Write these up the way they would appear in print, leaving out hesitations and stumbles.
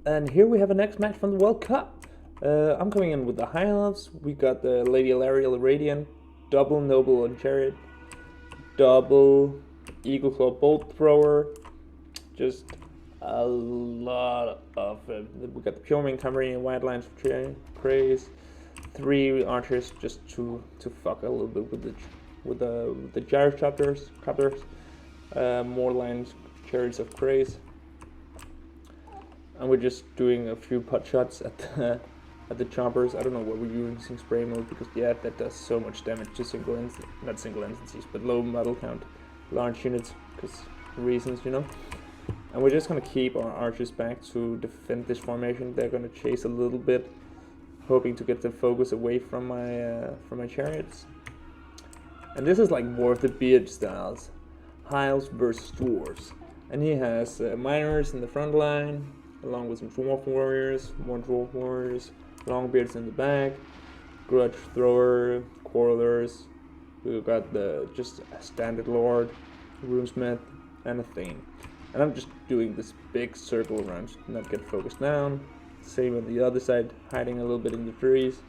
And here we have a next match from the World Cup. I'm coming in with the high elves. We got the Lady Alariel Radiant, double Noble on Chariot, double Eagle Claw Bolt Thrower, just a lot of. We got the Puremain Cavalry and White Lines for Craze, 3 archers just to fuck a little bit with the Gyrocopters, more lines, Chariots of Craze. And we're just doing a few pot shots at the choppers. I don't know what we're using spray mode because that does so much damage to not single entities, but low model count, large units, because reasons, you know. And we're just gonna keep our archers back to defend this formation. They're gonna chase a little bit, hoping to get the focus away from my chariots. And this is like War of the Beard styles, Hiles versus Dwarves. And he has miners in the front line, along with some dwarf warriors, more dwarf warriors, longbeards in the back, grudge thrower, quarrelers. We've got just a standard lord, runesmith, and a thane. And I'm just doing this big circle around to not get focused down. Same on the other side, hiding a little bit in the trees.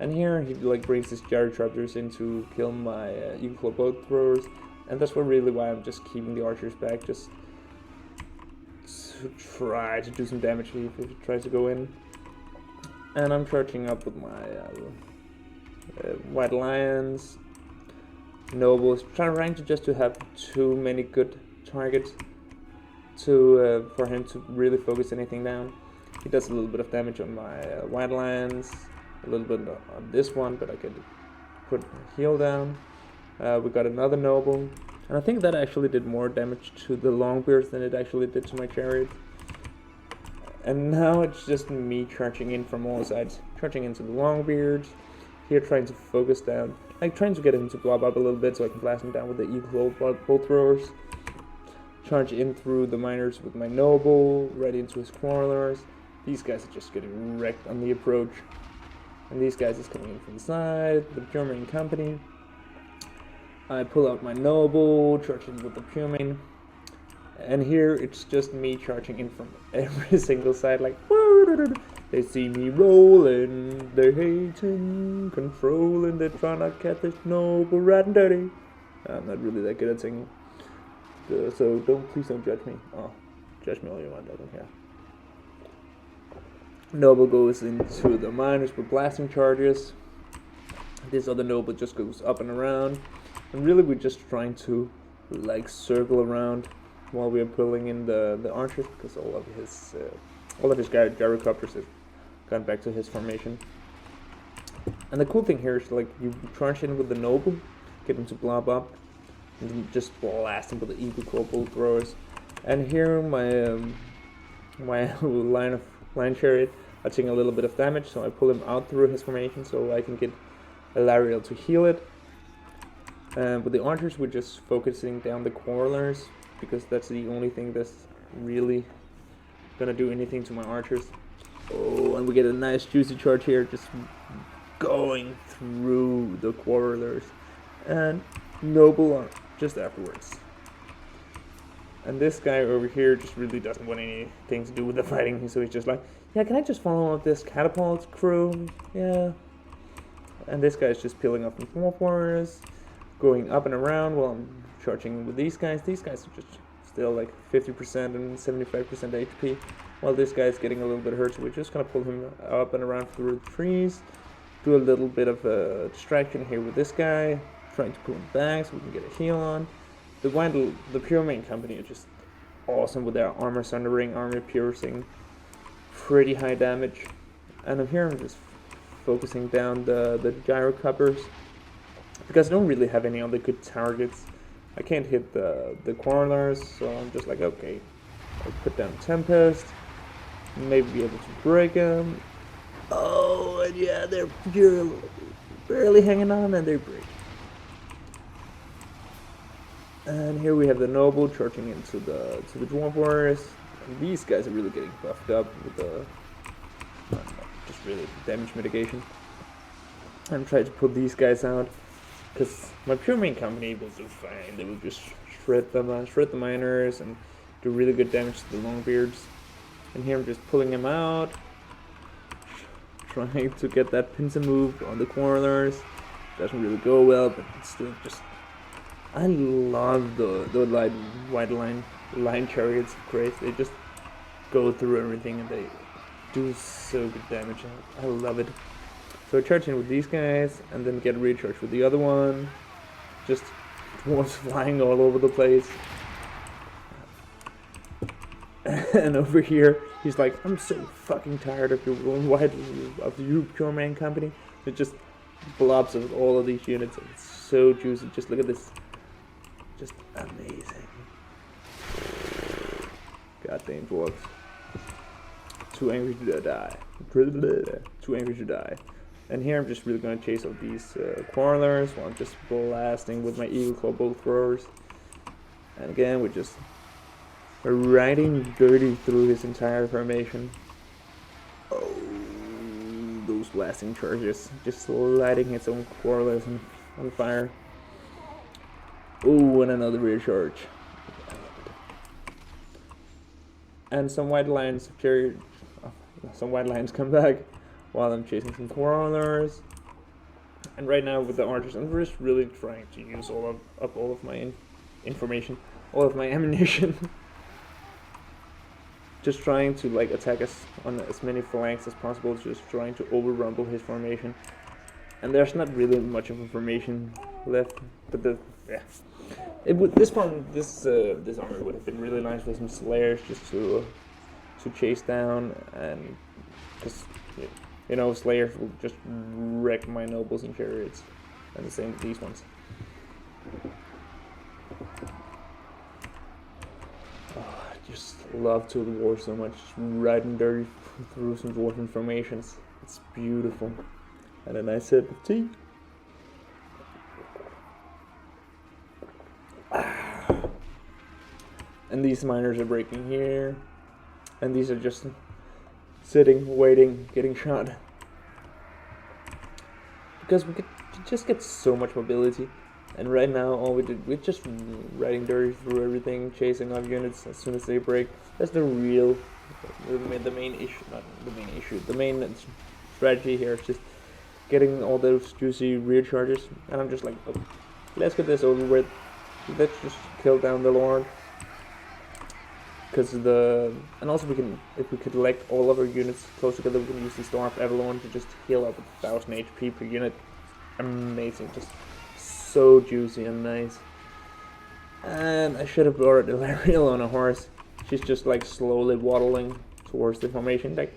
And here he brings his Gyrocopters in to kill my Eagle Claw Bolt Throwers. And that's really why I'm just keeping the archers back, just to try to do some damage if it tries to go in. And I'm charging up with my White Lions, Nobles, trying to have too many good targets for him to really focus anything down. He does a little bit of damage on my White Lions, a little bit on this one, but I can put heal down. We got another Noble, and I think that actually did more damage to the Longbeards than it actually did to my Chariot. And now it's just me charging in from all sides, charging into the Longbeards, here trying to focus down, trying to get him to blob up a little bit so I can blast him down with the Eagle Claw Bolt Throwers. Charge in through the miners with my Noble, right into his Quarrelers. These guys are just getting wrecked on the approach. And these guys is coming in from the side, the Puremain Company. I pull out my Noble, charging with the Puremain. And here it's just me charging in from every single side, like, they see me rolling, they're hating, controlling, they're trying to catch this Noble rat and dirty. I'm not really that good at singing, so please don't judge me. Oh, judge me all you want, I don't care. Noble goes into the miners with blasting charges. This other Noble just goes up and around. And really we're just trying to circle around while we are pulling in the archers, because all of his Gyrocopters have gone back to his formation. And the cool thing here is you charge in with the Noble, get him to blob up, and then just blast him with the Eagle Claw Bolt Throwers. And here my line chariot are taking a little bit of damage, so I pull him out through his formation so I can get Alariel to heal it. And with the archers, we're just focusing down the Quarrelers, because that's the only thing that's really gonna do anything to my archers. Oh, and we get a nice juicy charge here, just going through the Quarrelers. And Noble just afterwards. And this guy over here just really doesn't want anything to do with the fighting, so he's just like, yeah, can I just follow up this catapult crew? Yeah. And this guy's just peeling off from Dwarf Warriors, going up and around while I'm charging with these guys. These guys are just still 50% and 75% HP, while this guy's getting a little bit hurt, so we're just gonna pull him up and around through the trees, do a little bit of a distraction here with this guy, trying to pull him back so we can get a heal on. The Puremain Company are just awesome with their armor sundering, armor piercing, pretty high damage. And I'm just focusing down the Gyrocopters, because I don't really have any other good targets. I can't hit the Quarrelers, so I'm just like, okay, I'll put down Tempest, maybe be able to break them. Oh, and yeah, they're barely hanging on, and they break. And here we have the Noble charging into the Dwarf Warriors. And these guys are really getting buffed up with the just really damage mitigation. I'm trying to pull these guys out, because my Puremain Company will do fine. They will just shred the miners and do really good damage to the Longbeards. And here I'm just pulling him out, trying to get that pincer move on the corners. Doesn't really go well, but it's still just... I love the white line chariots of Grace. They just go through everything and they do so good damage. I love it. So I charge in with these guys and then get recharge with the other one. Just dwarves flying all over the place. And over here, he's like, I'm so fucking tired of your Pure Man company. It just blobs of all of these units. It's so juicy. Just look at this. Just amazing. Goddamn dwarves. Too angry to die. Too angry to die. And here I'm just really going to chase out these quarrelers while I'm just blasting with my Eagle Claw bolt throwers. And again, we're just riding dirty through his entire formation. Oh, those blasting charges. Just lighting his own quarrelers on fire. Oh, and another rear charge. And some white lines come back while I'm chasing some quarrelers. And right now with the archers, I'm just really trying to use all of my information, all of my ammunition. Just trying to like attack us on as many flanks as possible, just trying to over-rumble his formation. And there's not really much of information left, but this armor would have been really nice with some slayers just to chase down, and just slayers will just wreck my nobles and chariots, and the same with these ones. Oh, I just love Total War so much, just riding dirty through some dwarven formations. It's beautiful, and a nice sip of tea. And these miners are breaking here, and these are just sitting, waiting, getting shot. Because we could just get so much mobility, and right now all we're just riding dirty through everything, chasing off units as soon as they break. That's the main strategy here is just getting all those juicy rear charges, and I'm just like, oh, let's get this over with. Let's just kill down the Lord. And also if we could collect all of our units close together, we can use the Storm of Avalon to just heal up 1,000 HP per unit. Amazing, just so juicy and nice. And I should have brought Ilariel on a horse. She's just like slowly waddling towards the formation, like.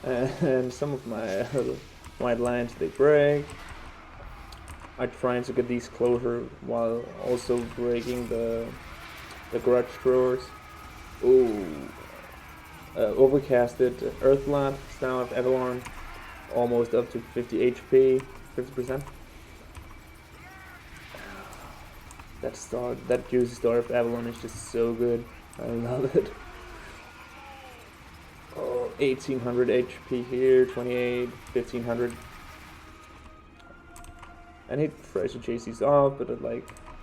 And some of my white lines, they break. I'm trying to get these closer while also breaking the grudge throwers. Ooh. Overcasted Earthblood, Star of Avalon, almost up to 50 HP, 50%. That juicy Star of Avalon is just so good. I love it. Oh, 1800 HP here, 28, 1500. And he tries to chase these off, but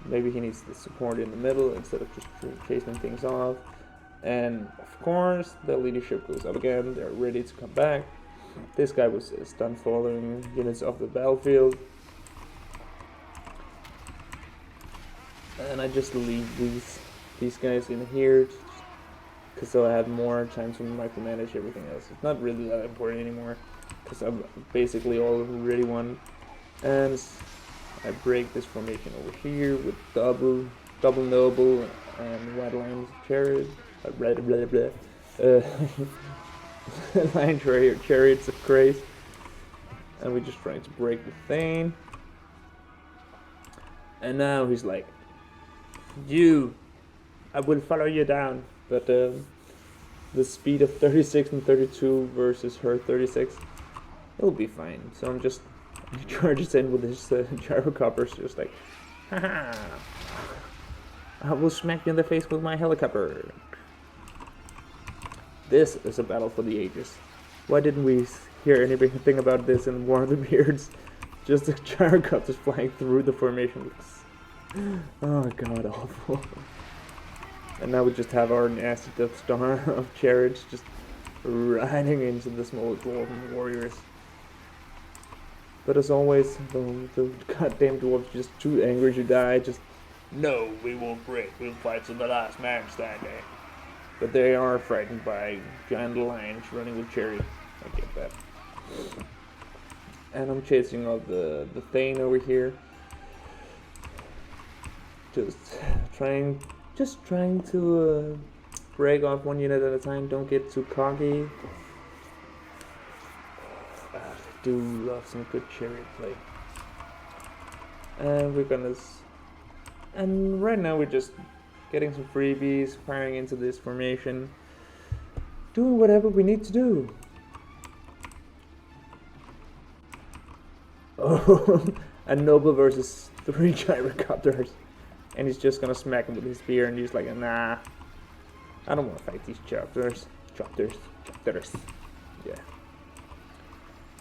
maybe he needs the support in the middle instead of just chasing things off. And of course, the leadership goes up again. They're ready to come back. This guy was stun following units off the battlefield. And I just leave these guys in here because so I have more time to micromanage everything else. It's not really that important anymore because I'm basically already won. And I break this formation over here with double noble and white lines chariot. Line chariots of grace. And we're just trying to break the Thane. And now he's like, I will follow you down. But the speed of 36 and 32 versus her 36, it'll be fine. So I'm just charges in with his gyrocoppers, just like, haha, I will smack you in the face with my helicopter. This is a battle for the ages. Why didn't we hear anything about this in War of the Beards? Just the gyrocopters flying through the formation. Oh god, awful. And now we just have our nasty Death Star of chariots just riding into the small dwarven warriors. But as always, the goddamn dwarves just too angry to die. Just, no, we won't break. We'll fight to the last man standing. But they are frightened by giant lions running with chariots. I get that. And I'm chasing all the Thane over here. Just trying to break off one unit at a time. Don't get too cocky. I do love some good chariot play. And we're gonna. And right now we're just getting some freebies, firing into this formation, doing whatever we need to do. Oh, a noble versus 3 gyrocopters. And he's just gonna smack him with his spear, and he's like, nah, I don't want to fight these chopters. Yeah.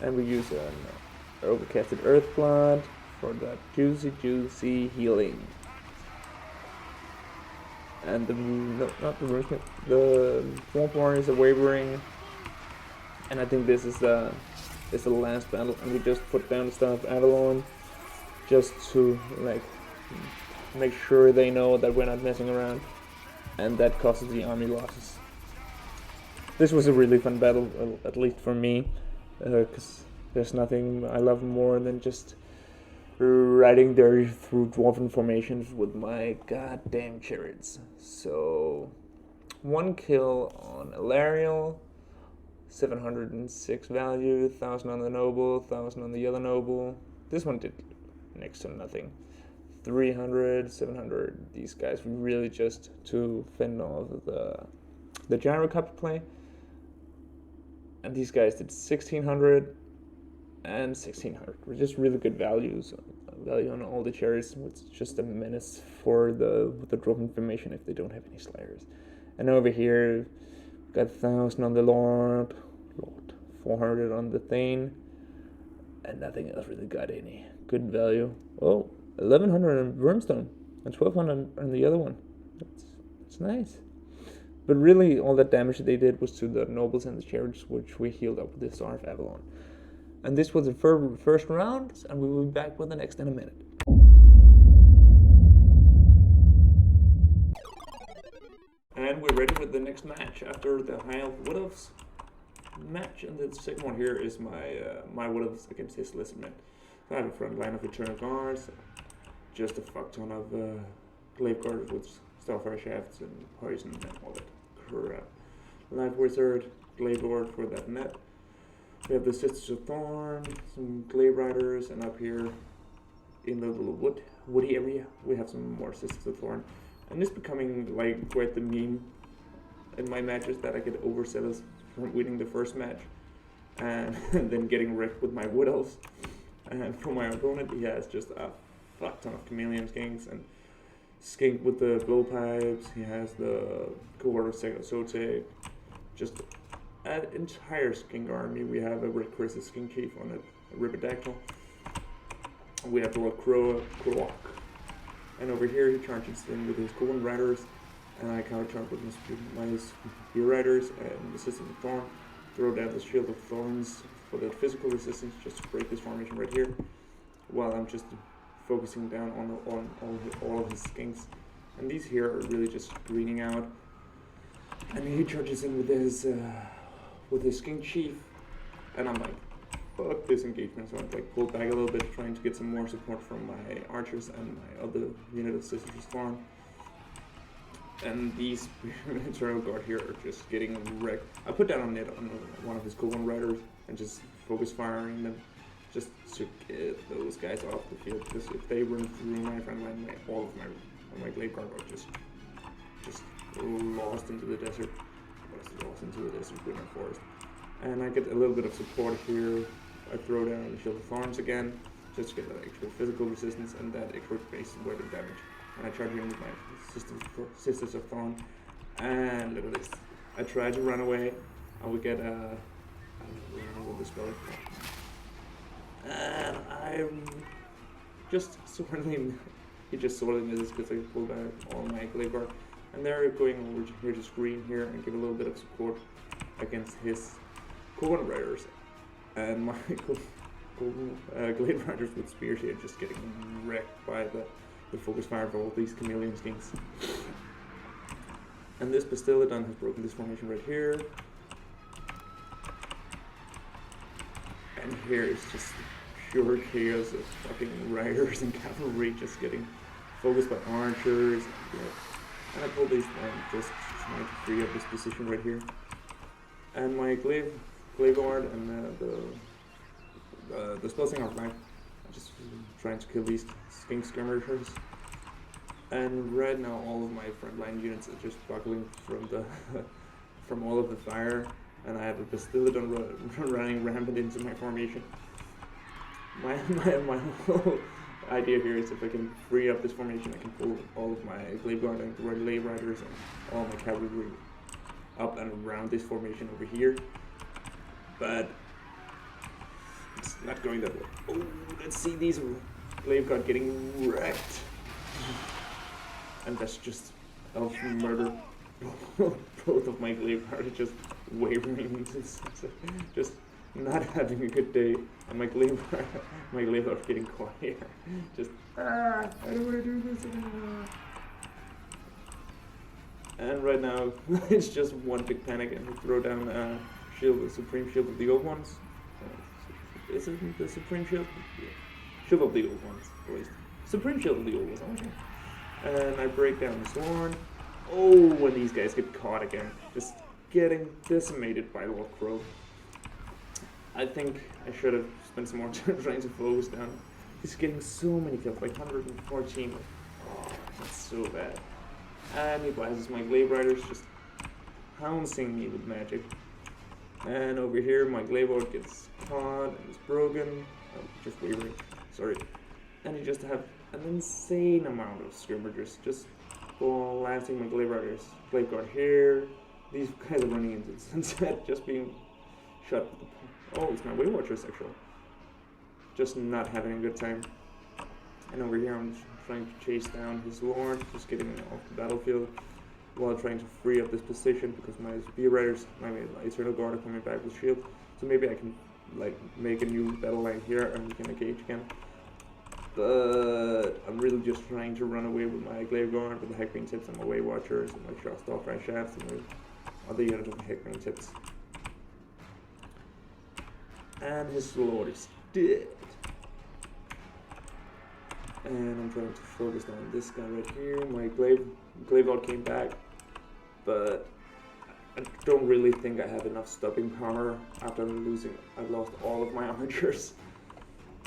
And we use an overcasted earth plant for that juicy healing. And the Swamp Warriors are wavering, and I think this is the last battle, and we just put down the Star of Avalon just to like make sure they know that we're not messing around, and that causes the army losses. This was a really fun battle, at least for me, because there's nothing I love more than just riding there through dwarven formations with my goddamn chariots. So, 1 kill on Ilariel, 706 value, 1000 on the noble, 1000 on the other noble. This one did next to nothing. 300, 700. These guys were really just to fend off the gyrocopter play. And these guys did 1600 and 1600. Were just really good value on all the chariots. It's just a menace for the dwarven formation if they don't have any slayers. And over here, got 1000 on the Lord, 400 on the Thane, and nothing else really got any good value. Oh, 1100 on Brimstone and 1200 on the other one. That's nice. But really, all that damage that they did was to the nobles and the chariots, which we healed up with the Star of Avalon. And this was the first round, and we will be back with the next in a minute. And we're ready with the next match after the High Elf Wood Elves match. And the second one here is my Wood Elves against his Lizardmen. I have a front line of Eternal Guards, just a fuck ton of Glaive Guards with Starfire Shafts and Poison and all that crap. Life Wizard, Glaive Lord for that net. We have the Sisters of Thorn, some Glaive Riders, and up here in the little woody area, we have some more Sisters of Thorn. And it's becoming like quite the meme in my matches that I get overzealous from winning the first match and then getting wrecked with my Wood Elves. And for my opponent, he has just a fuck ton of Chameleon Skinks and Skink with the Blowpipes. He has the Cohort of Sotek, just an entire Skink army. We have a Red Chris Skink Chief on a Ripidactyl. We have Lord Croak. And over here he charges in with his Golden Riders, and I counter charge with my Spear Riders and the System of Thorn. Throw down the Shield of Thorns for the physical resistance, just to break this formation right here, while I'm just focusing down on all of his Skinks. And these here are really just greening out. And he charges in with his Skink Chief, and I'm like, fuck this engagement. So I'm like pulled back a little bit, trying to get some more support from my archers and my other unit of Sisters of Thorn. And these Eternal Guard here are just getting wrecked. I put down a net on one of his Golden Riders and just focus firing them, just to get those guys off the field. Because if they run through my front line, all of my Glaive Guard are just lost into the desert. Lost into the desert with my forest. And I get a little bit of support here. I throw down the Shield of Thorns again, just to get that extra physical resistance and that extra base weapon damage. And I charge in with my Sisters of Thorn. And look at this. I try to run away. I would get I don't know what the spell is. And I'm just sorely, he just sorely misses because I pulled out all my Glaive Guard. And they're going over here to screen here and give a little bit of support against his Cohen Riders. And my Glade Riders with spears here just getting wrecked by the focus fire of all these chameleon skinks. And this Bastillodon has broken this formation right here. And here is just pure chaos of fucking riders and cavalry just getting focused by archers. And I pulled these just trying to free up this position right here. And my glaive guard and the spellsing are fine. I'm just trying to kill these skink skirmishers. And right now all of my frontline units are just buckling from all of the fire. And I have a Bastillodon running rampant into my formation. My whole idea here is if I can free up this formation, I can pull all of my glaive guard and relay riders and all my cavalry up and around this formation over here. But it's not going that way. Oh, let's see these glaive guard getting wrecked. And that's just elf murder. Both of my glaive guard are just wavering, just not having a good day, and my glaive are getting caught here. Just I don't want to do this anymore. And right now it's just one big panic, and we throw down the supreme shield of the old ones. Is it the supreme shield? Yeah. Shield of the old ones, at least. Supreme shield of the old ones. Okay. And I break down the sworn. Oh, when these guys get caught again, just getting decimated by Lord Crow. I think I should have spent some more time trying to focus down. He's getting so many kills, like 114. Oh, that's so bad. And he blasts my glaive riders, just pouncing me with magic. And over here, my glaive lord gets caught and is broken. Oh, just wavering. Sorry. And you just have an insane amount of skirmishers just blasting my glaive riders. Glaive guard here. These guys are running into the sunset, just being shot with the... Oh, it's my Way Watchers actually. Just not having a good time. And over here I'm trying to chase down his lord, just getting him off the battlefield while trying to free up this position because my spear riders, my Eternal Guard are coming back with shield. So maybe I can like make a new battle line here and we can engage again. But I'm really just trying to run away with my Glaive Guard, with the Heckbane Tips and my Way Watchers and my Stalkfire Shafts and my other unit of Heckbane Tips. And his lord is dead. And I'm trying to focus on this guy right here. My Glaive Lord came back, but I don't really think I have enough stopping power after I've lost all of my archers.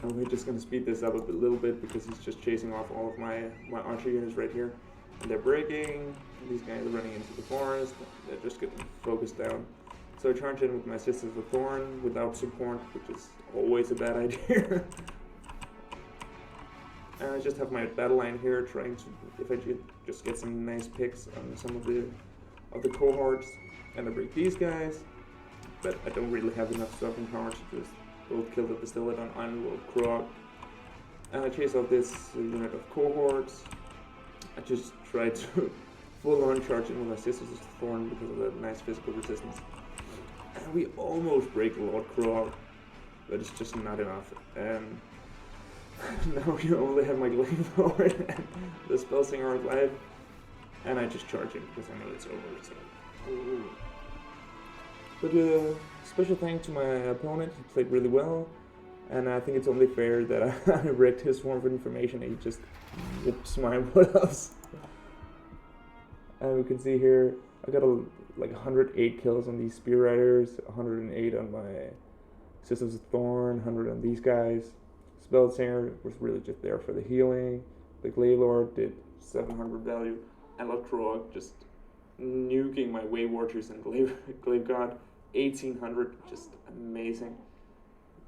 And we're just gonna speed this up a little bit because he's just chasing off all of my archer units right here. And they're breaking. These guys are running into the forest. They're just getting focused down. So I charge in with my Sisters of Thorn without support, which is always a bad idea. And I just have my battle line here, trying to, if I just get some nice picks on some of the cohorts, and I break these guys, but I don't really have enough stopping power to just both kill the Bastillodon and Lord Krog. And I chase off this unit of cohorts. I just try to full on charge in with my Sisters of Thorn because of the nice physical resistance. And we almost break Lord Krog, but it's just not enough. And now we only have my Glaive Lord and the Spellsinger alive, and I just charge him because I know it's over. So. But special thanks to my opponent. He played really well, and I think it's only fair that I wrecked his swarm of information and he just whoops my what else. And we can see here I got like 108 kills on these Spear Riders, 108 on my Sisters of Thorn, 100 on these guys. Spellsinger was really just there for the healing. The Glaive Lord did 700 value, and Lord Krog just nuking my Way Watchers and Glaive God, 1800, just amazing.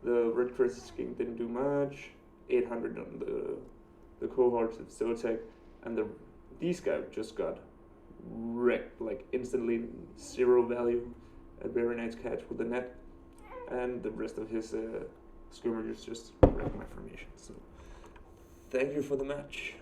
The Red Crest King didn't do much, 800 on the cohorts of Zotek, and these guys just got wrecked, like instantly 0 value. A very nice catch with the net, and the rest of his skirmishers just wrecked my formation. So thank you for the match.